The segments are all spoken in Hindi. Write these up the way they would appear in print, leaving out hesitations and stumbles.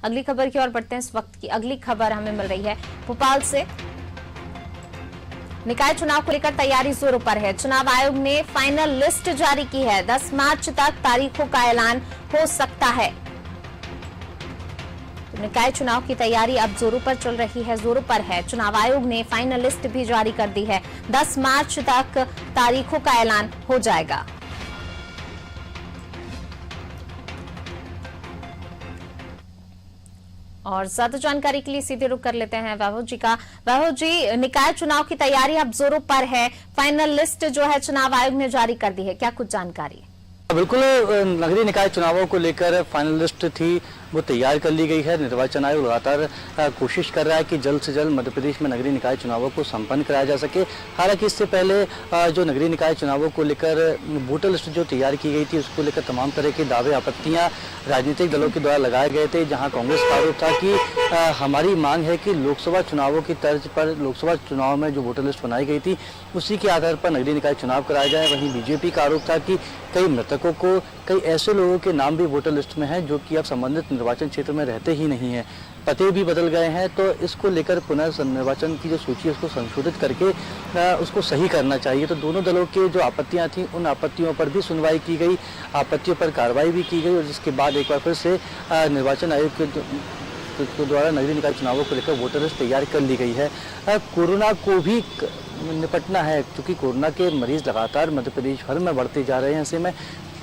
अगली खबर की ओर बढ़ते हैं। इस वक्त की अगली खबर हमें मिल रही है भोपाल से। निकाय चुनाव को लेकर तैयारी जोरों पर है। चुनाव आयोग ने फाइनल लिस्ट जारी की है। 10 मार्च तक तारीखों का ऐलान हो सकता है। तो निकाय चुनाव की तैयारी अब जोरों पर चल रही है, जोरों पर है। चुनाव आयोग ने फाइनल लिस्ट भी जारी कर दी है। 10 मार्च तक तारीखों का ऐलान हो जाएगा। और ज्यादा जानकारी के लिए सीधे रुख कर लेते हैं वैभव जी का। वैभव जी, निकाय चुनाव की तैयारी अब जोरों पर है। फाइनल लिस्ट जो है चुनाव आयोग ने जारी कर दी है, क्या कुछ जानकारी? बिल्कुल, नगरीय निकाय चुनावों को लेकर फाइनल लिस्ट थी वो तैयार कर ली गई है। निर्वाचन आयोग लगातार कोशिश कर रहा है कि जल्द से जल्द मध्य प्रदेश में नगरीय निकाय चुनावों को संपन्न कराया जा सके। हालांकि इससे पहले जो नगरीय निकाय चुनावों को लेकर वोटर लिस्ट जो तैयार की गई थी उसको लेकर तमाम तरह के दावे आपत्तियां राजनीतिक दलों के द्वारा लगाए गए थे, जहां कांग्रेस का आरोप था कि हमारी मांग है कि लोकसभा चुनावों की तर्ज पर लोकसभा चुनाव में जो वोटर लिस्ट बनाई गई थी उसी के आधार पर नगरीय निकाय चुनाव कराया जाए। वहीं बीजेपी का आरोप था कि कई मृतकों को, कई ऐसे लोगों के नाम भी वोटर लिस्ट में हैं जो कि अब संबंधित निर्वाचन क्षेत्र में रहते ही नहीं हैं, पते भी बदल गए हैं। तो इसको लेकर पुनर्निर्वाचन की जो सूची है उसको संशोधित करके उसको सही करना चाहिए। तो दोनों दलों के जो आपत्तियां थी उन आपत्तियों पर भी सुनवाई की गई, आपत्तियों पर कार्रवाई भी की गई और जिसके बाद एक बार फिर से निर्वाचन आयोग के द्वारा नगरीय निकाय चुनावों को लेकर वोटर लिस्ट तैयार कर ली गई है। कोरोना को भी निपटना है, क्योंकि कोरोना के मरीज लगातार मध्य प्रदेश भर में बढ़ते जा रहे हैं। ऐसे में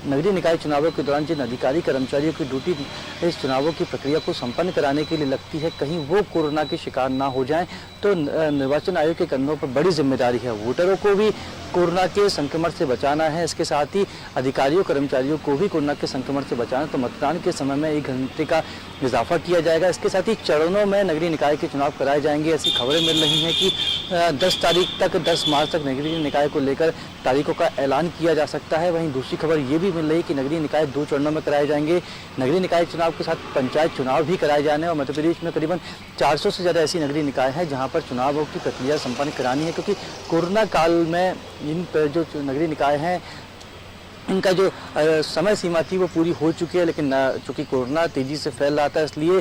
नगरीय निकाय चुनावों के दौरान जिन अधिकारी कर्मचारियों की ड्यूटी इस चुनावों की प्रक्रिया को संपन्न कराने के लिए लगती है, कहीं वो कोरोना के शिकार ना हो जाएं, तो निर्वाचन आयोग के कंधों पर बड़ी जिम्मेदारी है। वोटरों को भी कोरोना के संक्रमण से बचाना है, इसके साथ ही अधिकारियों कर्मचारियों को भी कोरोना के संक्रमण से बचाना। तो मतदान के समय में 1 घंटे का इजाफा किया जाएगा। इसके साथ ही चरणों में नगरीय निकाय के चुनाव कराए जाएंगे। ऐसी खबरें मिल रही हैं कि 10 तारीख तक, 10 मार्च तक नगरीय निकाय को लेकर तारीखों का ऐलान किया जा सकता है। वहीं दूसरी खबर ये भी मिल रही है कि नगरीय निकाय 2 चरणों में कराए जाएंगे। नगरीय निकाय चुनाव के साथ पंचायत चुनाव भी कराए जाने और मध्य प्रदेश में करीबन 400 से ज़्यादा ऐसी नगरीय निकाय हैं जहां पर चुनावों की प्रक्रिया संपन्न करानी है, क्योंकि कोरोना काल में इन जो नगरीय निकाय हैं इनका जो समय सीमा थी वो पूरी हो चुकी है। लेकिन चूंकि कोरोना तेजी से फैल रहा था, इसलिए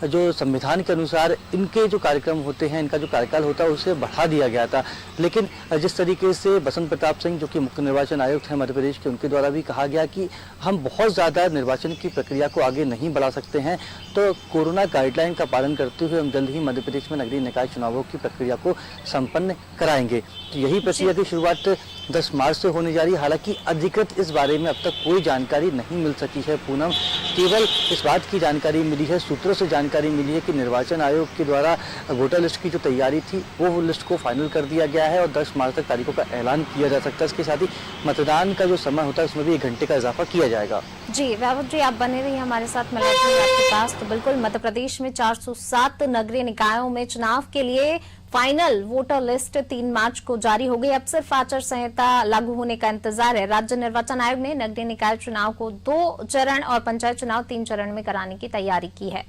जो संविधान के अनुसार इनके जो कार्यक्रम होते हैं, इनका जो कार्यकाल होता है उसे बढ़ा दिया गया था। लेकिन जिस तरीके से बसंत प्रताप सिंह जो कि मुख्य निर्वाचन आयुक्त हैं मध्य प्रदेश के, उनके द्वारा भी कहा गया कि हम बहुत ज़्यादा निर्वाचन की प्रक्रिया को आगे नहीं बढ़ा सकते हैं, तो कोरोना गाइडलाइन का पालन करते हुए हम जल्द ही मध्य प्रदेश में नगरीय निकाय चुनावों की प्रक्रिया को संपन्न कराएंगे। तो यही प्रक्रिया की शुरुआत 10 मार्च से होने जा रही है। हालांकि अधिकृत इस बारे में अब तक कोई जानकारी नहीं मिल सकी है पूनम। केवल इस बात की जानकारी मिली है, सूत्रों से जानकारी मिली है कि निर्वाचन आयोग के द्वारा वोटर लिस्ट की जो तैयारी थी वो लिस्ट को फाइनल कर दिया गया है और 10 मार्च तक तारीखों का ऐलान किया जा सकता है। इसके साथ ही मतदान का जो समय होता है उसमें भी 1 घंटे का इजाफा किया जाएगा। जी वैभव जी, आप बने रहिए हमारे साथ, मैं आपके पास। तो बिल्कुल मध्य प्रदेश में 407 नगरीय निकायों में चुनाव के लिए फाइनल वोटर लिस्ट 3 मार्च को जारी हो गई। अब सिर्फ आचार संहिता लागू होने का इंतजार है। राज्य निर्वाचन आयोग ने नगरीय निकाय चुनाव को 2 चरण और पंचायत चुनाव 3 चरण में कराने की तैयारी की है।